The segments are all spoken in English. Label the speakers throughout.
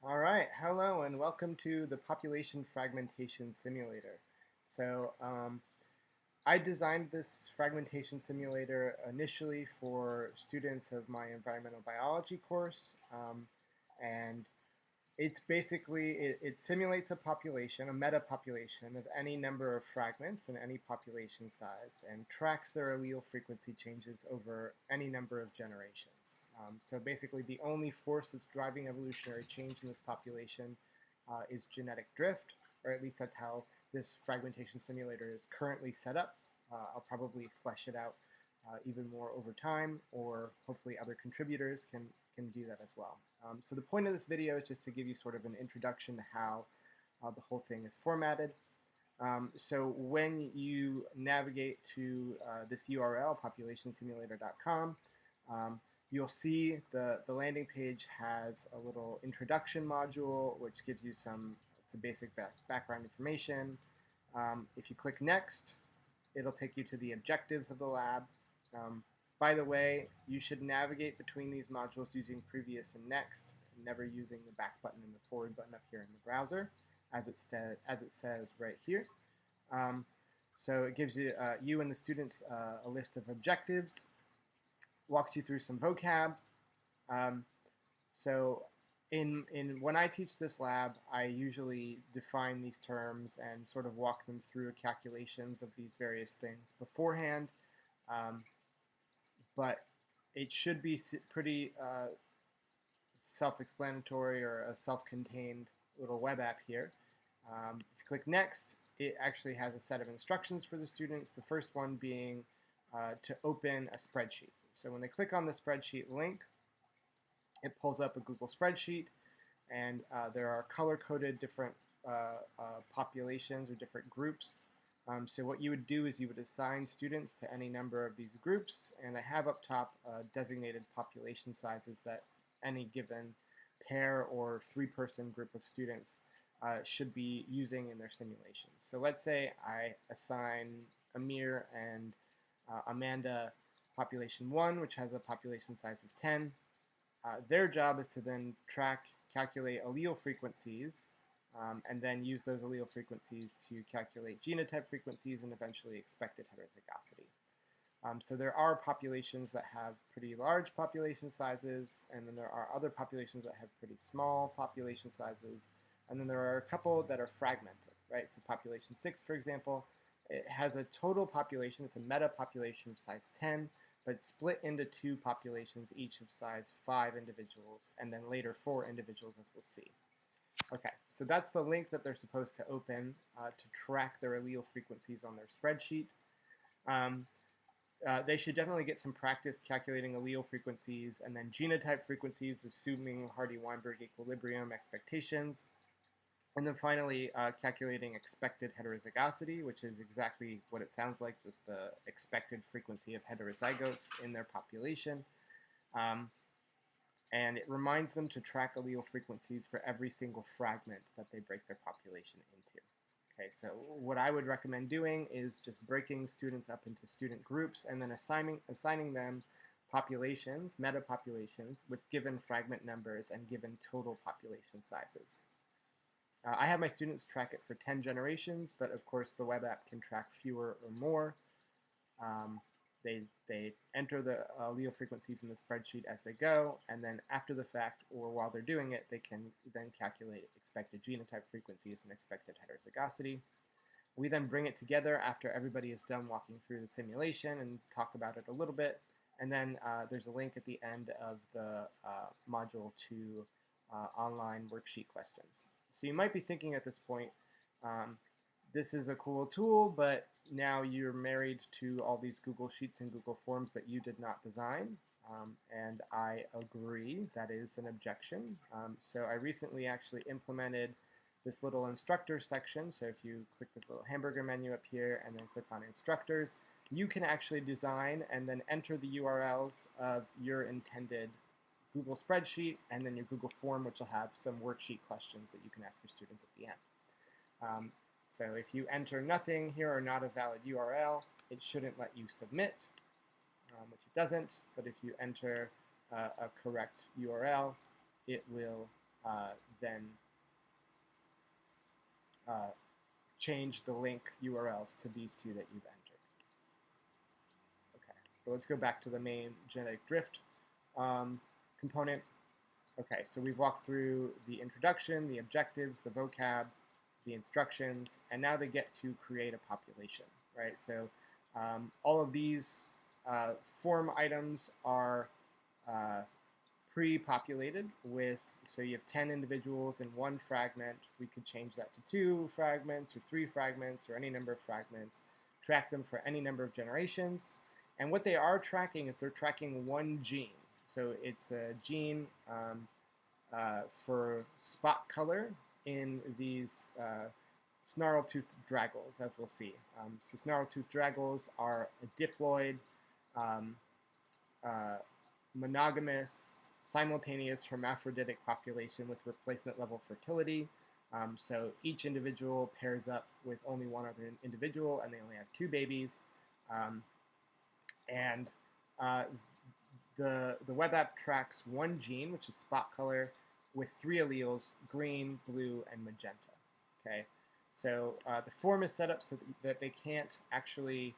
Speaker 1: All right, hello and welcome to the Population Fragmentation Simulator. So I designed this fragmentation simulator initially for students of my environmental biology course, and it's basically, it simulates a population, a meta-population of any number of fragments in any population size and tracks their allele frequency changes over any number of generations. So basically the only force that's driving evolutionary change in this population is genetic drift, or at least that's how this fragmentation simulator is currently set up. I'll probably flesh it out even more over time, or hopefully other contributors can do that as well. So the point of this video is just to give you sort of an introduction to how the whole thing is formatted. So when you navigate to this URL, populationsimulator.com, you'll see the landing page has a little introduction module which gives you some basic background information. If you click next, it'll take you to the objectives of the lab. By the way, you should navigate between these modules using previous and next, never using the back button and the forward button up here in the browser, as it says right here. So it gives you, you and the students a list of objectives, walks you through some vocab. So when I teach this lab, I usually define these terms and sort of walk them through calculations of these various things beforehand. But it should be pretty self-explanatory, or a self-contained little web app here. If you click next, it actually has a set of instructions for the students, the first one being to open a spreadsheet. So when they click on the spreadsheet link, it pulls up a Google spreadsheet, and there are color-coded different populations or different groups. So what you would do is you would assign students to any number of these groups, and I have up top designated population sizes that any given pair or three-person group of students should be using in their simulations. So let's say I assign Amir and Amanda population 1, which has a population size of 10. Their job is to then calculate allele frequencies, and then use those allele frequencies to calculate genotype frequencies and eventually expected heterozygosity. So there are populations that have pretty large population sizes, and then there are other populations that have pretty small population sizes, and then there are a couple that are fragmented, right? So population 6, for example, it has a total population, it's a meta population of size 10, but split into two populations, each of size 5 individuals, and then later 4 individuals, as we'll see. Okay, so that's the link that they're supposed to open to track their allele frequencies on their spreadsheet. They should definitely get some practice calculating allele frequencies and then genotype frequencies, assuming Hardy-Weinberg equilibrium expectations. And then finally, calculating expected heterozygosity, which is exactly what it sounds like, just the expected frequency of heterozygotes in their population. And it reminds them to track allele frequencies for every single fragment that they break their population into. Okay, so what I would recommend doing is just breaking students up into student groups and then assigning them populations, meta-populations, with given fragment numbers and given total population sizes. I have my students track it for 10 generations, but of course the web app can track fewer or more. They enter the allele frequencies in the spreadsheet as they go, and then after the fact, or while they're doing it, they can then calculate expected genotype frequencies and expected heterozygosity. We then bring it together after everybody is done walking through the simulation and talk about it a little bit, and then there's a link at the end of the module to online worksheet questions. So you might be thinking at this point, this is a cool tool, but now you're married to all these Google Sheets and Google Forms that you did not design. And I agree, that is an objection. So I recently actually implemented this little instructor section. So if you click this little hamburger menu up here and then click on instructors, you can actually design and then enter the URLs of your intended Google spreadsheet and then your Google form, which will have some worksheet questions that you can ask your students at the end. So if you enter nothing here or not a valid URL, it shouldn't let you submit, which it doesn't. But if you enter a correct URL, it will then change the link URLs to these two that you've entered. Okay, so let's go back to the main genetic drift component. Okay, so we've walked through the introduction, the objectives, the vocab, the instructions, and now they get to create a population, right? So all of these form items are pre-populated with, so you have 10 individuals in one fragment. We could change that to 2 fragments or 3 fragments or any number of fragments, track them for any number of generations. And what they are tracking is they're tracking one gene. So it's a gene for spot color in these snarl-toothed draggles, as we'll see. So snarl-toothed draggles are a diploid, monogamous, simultaneous hermaphroditic population with replacement level fertility. So each individual pairs up with only one other individual, and they only have 2 babies. The web app tracks one gene, which is spot color, with 3 alleles: green, blue, and magenta. Okay, so the form is set up so that they can't actually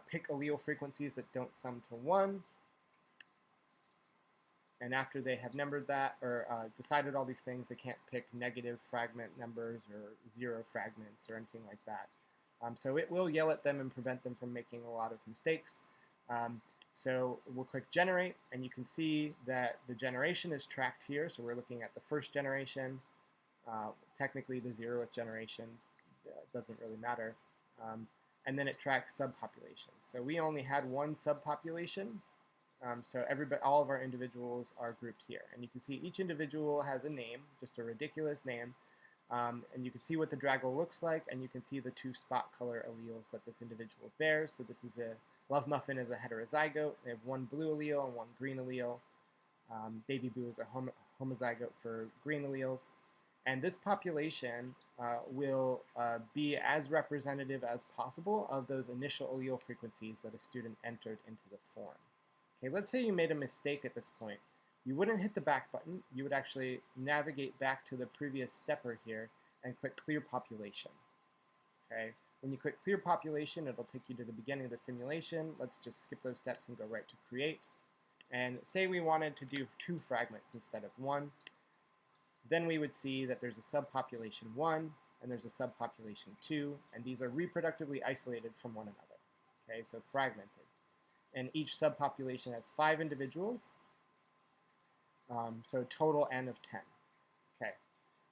Speaker 1: pick allele frequencies that don't sum to 1. And after they have numbered that, or decided all these things, they can't pick negative fragment numbers or 0 fragments or anything like that. So it will yell at them and prevent them from making a lot of mistakes. So we'll click Generate, and you can see that the generation is tracked here. So we're looking at the first generation, technically the 0th generation. Doesn't really matter. And then it tracks subpopulations. So we only had one subpopulation. So all of our individuals are grouped here. And you can see each individual has a name, just a ridiculous name. And you can see what the draggle looks like, and you can see the 2 spot color alleles that this individual bears. So this is Love Muffin is a heterozygote. They have 1 blue allele and 1 green allele. Baby Boo is a homozygote for green alleles. And this population will be as representative as possible of those initial allele frequencies that a student entered into the form. Okay, let's say you made a mistake at this point. You wouldn't hit the back button. You would actually navigate back to the previous stepper here and click Clear Population. Okay, when you click Clear Population, it'll take you to the beginning of the simulation. Let's just skip those steps and go right to Create. And say we wanted to do 2 fragments instead of 1. Then we would see that there's a subpopulation 1 and there's a subpopulation 2, and these are reproductively isolated from one another. Okay, so fragmented. And each subpopulation has 5 individuals, so total N of 10. Okay,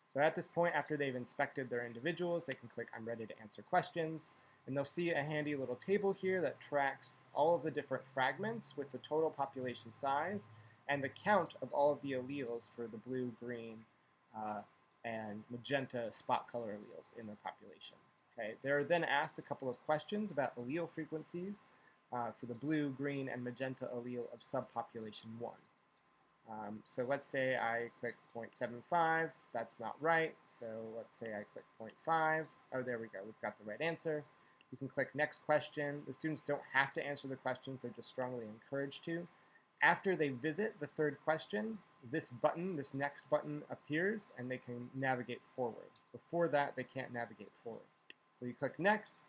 Speaker 1: so at this point, after they've inspected their individuals, they can click I'm ready to answer questions, and they'll see a handy little table here that tracks all of the different fragments with the total population size and the count of all of the alleles for the blue, green, and magenta spot color alleles in their population. Okay, they're then asked a couple of questions about allele frequencies for the blue, green, and magenta allele of subpopulation 1. So let's say I click 0.75, that's not right, so let's say I click 0.5, oh there we go, we've got the right answer. You can click next question. The students don't have to answer the questions, they're just strongly encouraged to. After they visit the 3rd question, this button, this next button appears and they can navigate forward. Before that, they can't navigate forward. So you click next,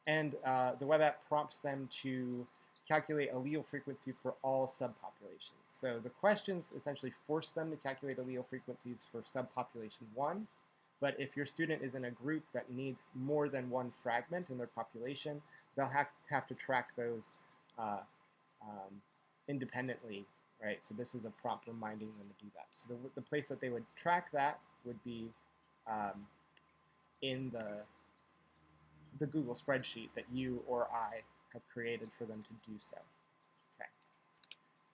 Speaker 1: and the web app prompts them to calculate allele frequency for all subpopulations. So the questions essentially force them to calculate allele frequencies for subpopulation 1, but if your student is in a group that needs more than 1 fragment in their population, they'll have to track those independently, right? So this is a prompt reminding them to do that. So the place that they would track that would be in the Google spreadsheet that you or I have created for them to do so.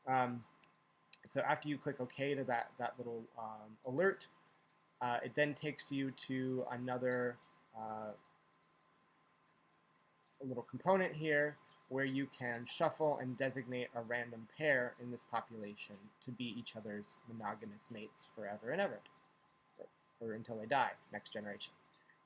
Speaker 1: Okay. So after you click OK to that little alert, it then takes you to another little component here where you can shuffle and designate a random pair in this population to be each other's monogamous mates forever and ever, or until they die, next generation.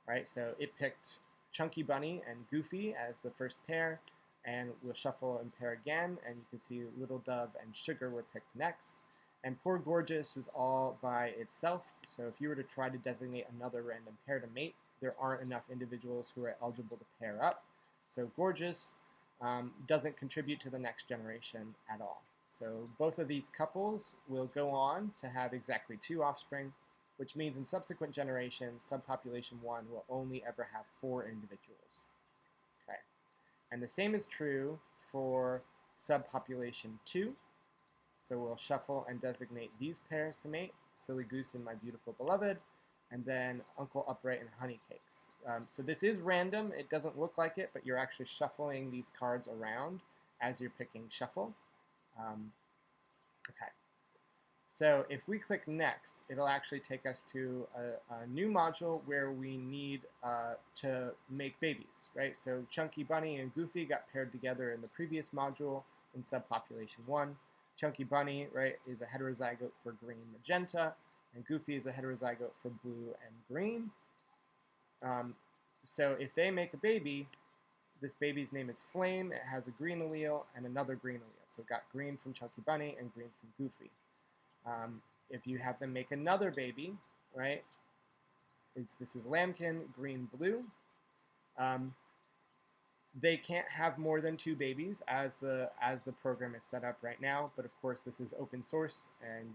Speaker 1: Right? So it picked Chunky Bunny and Goofy as the first pair, and we'll shuffle and pair again, and you can see Little Dove and Sugar were picked next. And poor gorgeous is all by itself. So if you were to try to designate another random pair to mate, there aren't enough individuals who are eligible to pair up. So gorgeous doesn't contribute to the next generation at all. So both of these couples will go on to have exactly 2 offspring, which means in subsequent generations, subpopulation 1 will only ever have 4 individuals. Okay. And the same is true for subpopulation 2. So we'll shuffle and designate these pairs to mate, Silly Goose and My Beautiful Beloved, and then Uncle Upright and Honeycakes. So this is random. It doesn't look like it, but you're actually shuffling these cards around as you're picking shuffle. Okay. So if we click next, it'll actually take us to a new module where we need to make babies, right? So Chunky Bunny and Goofy got paired together in the previous module in subpopulation 1. Chunky Bunny, right, is a heterozygote for green magenta, and Goofy is a heterozygote for blue and green. So if they make a baby, this baby's name is Flame. It has a green allele and another green allele. So it got green from Chunky Bunny and green from Goofy. If you have them make another baby, right, this is Lambkin, green, blue. They can't have more than 2 babies as the program is set up right now, but of course this is open source, and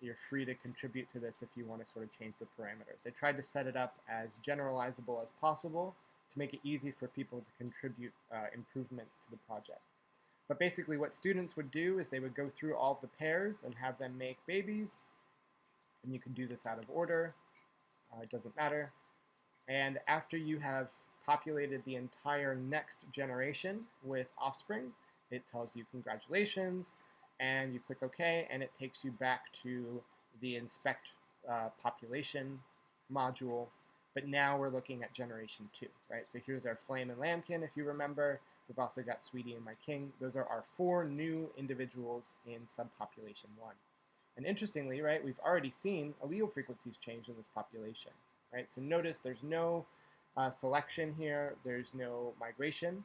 Speaker 1: you're free to contribute to this if you want to sort of change the parameters. I tried to set it up as generalizable as possible to make it easy for people to contribute improvements to the project. But basically what students would do is they would go through all of the pairs and have them make babies, and you can do this out of order. It doesn't matter. And after you have populated the entire next generation with offspring, it tells you congratulations, and you click OK, and it takes you back to the inspect population module. But now we're looking at generation 2, right? So here's our Flame and Lambkin, if you remember. We've also got Sweetie and My King. Those are our 4 new individuals in subpopulation 1. And interestingly, right, we've already seen allele frequencies change in this population, right? So notice there's no selection here, there's no migration,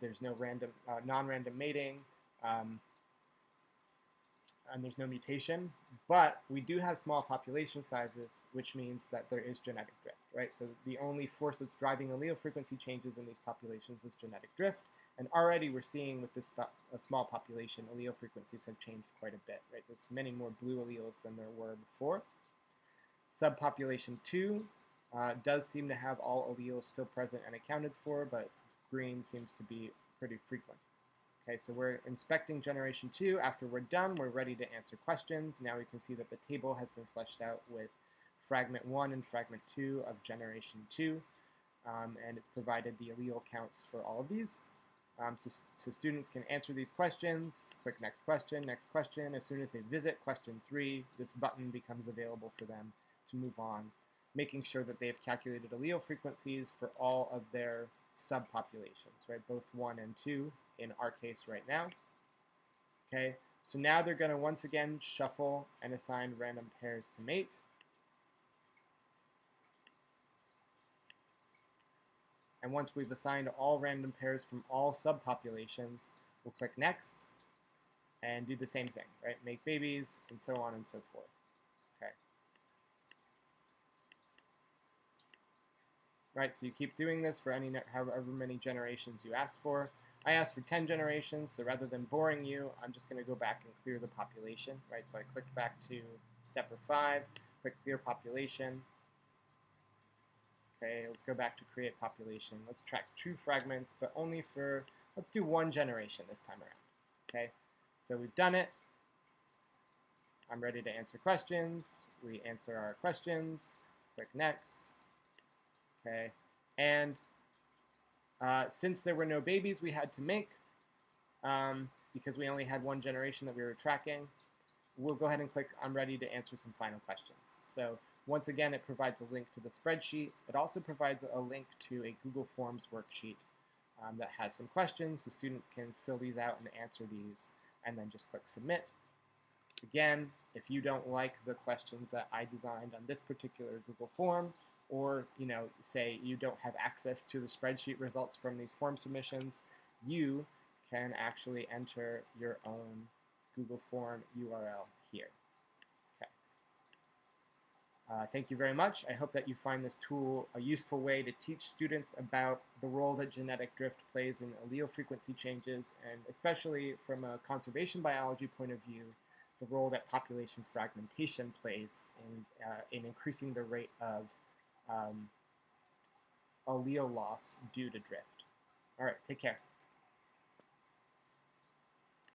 Speaker 1: there's no random, non-random mating, and there's no mutation, but we do have small population sizes, which means that there is genetic drift, right? So the only force that's driving allele frequency changes in these populations is genetic drift, and already we're seeing with this small population, allele frequencies have changed quite a bit, right? There's many more blue alleles than there were before. Subpopulation 2 does seem to have all alleles still present and accounted for, but green seems to be pretty frequent. Okay, so we're inspecting generation 2. After we're done, we're ready to answer questions. Now we can see that the table has been fleshed out with fragment 1 and fragment 2 of generation 2, and it's provided the allele counts for all of these. So students can answer these questions, click next question, next question. As soon as they visit question 3, this button becomes available for them to move on, making sure that they've calculated allele frequencies for all of their subpopulations, right? Both 1 and 2 in our case right now. Okay, so now they're going to once again shuffle and assign random pairs to mate. And once we've assigned all random pairs from all subpopulations, we'll click next and do the same thing, right? Make babies and so on and so forth. Okay. Right, so you keep doing this for however many generations you ask for. I asked for 10 generations, so rather than boring you, I'm just going to go back and clear the population, right? So I clicked back to step 5, click clear population. Okay, let's go back to create population. Let's track 2 fragments, but only for, let's do 1 generation this time around. Okay, so we've done it. I'm ready to answer questions. We answer our questions. Click next. Okay, and since there were no babies we had to make, because we only had 1 generation that we were tracking, we'll go ahead and click I'm ready to answer some final questions. So once again, it provides a link to the spreadsheet. It also provides a link to a Google Forms worksheet that has some questions, so students can fill these out and answer these, and then just click submit. Again, if you don't like the questions that I designed on this particular Google form, or say you don't have access to the spreadsheet results from these form submissions, you can actually enter your own Google Form URL here. Okay. Thank you very much. I hope that you find this tool a useful way to teach students about the role that genetic drift plays in allele frequency changes, and especially from a conservation biology point of view, the role that population fragmentation plays in increasing the rate of allele loss due to drift. All right, take care.